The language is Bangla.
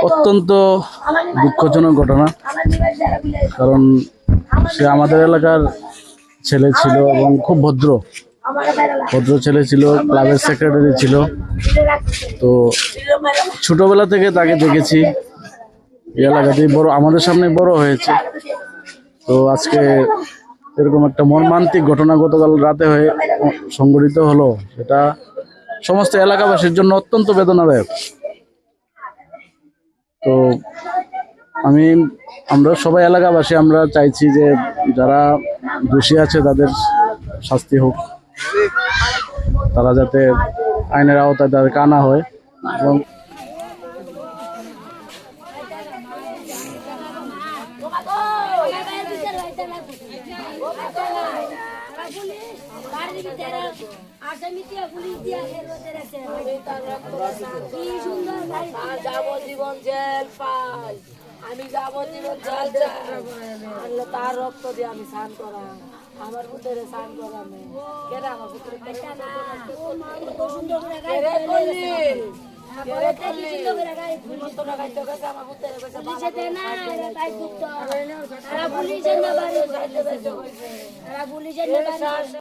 অত্যন্ত দুঃখজনক ঘটনা, কারণ সে আমাদের এলাকার ছেলে ছিল এবং খুব ভদ্র ছেলে ছিল, ক্লাবের সেক্রেটারি ছিল। তো ছোটবেলা থেকে তাকে দেখেছি, এই এলাকাতেই বড়, আমাদের সামনে বড় হয়েছে। তো আজকে এরকম একটা মর্মান্তিক ঘটনা গতকাল রাতে হয়ে সংঘটিত হলো, সেটা সমস্ত এলাকাবাসীর জন্য অত্যন্ত বেদনাদায়ক। তো আমরা সবাই এলাকাবাসী আমরা চাইছি যে যারা দোষী আছে তাদের শাস্তি হোক, তারা যাতে আইনের আওতায় তাদেরকে আনা হয়। এবং যাবজ্জীবন জেল পাই, আমি যাবজ্জীবন জেল আনলে তার রক্ত দিয়ে আমি স্নান করা, আমার পুত্রে স্নান করা নেই কেন আমার পুত্রে আমার পুত্রে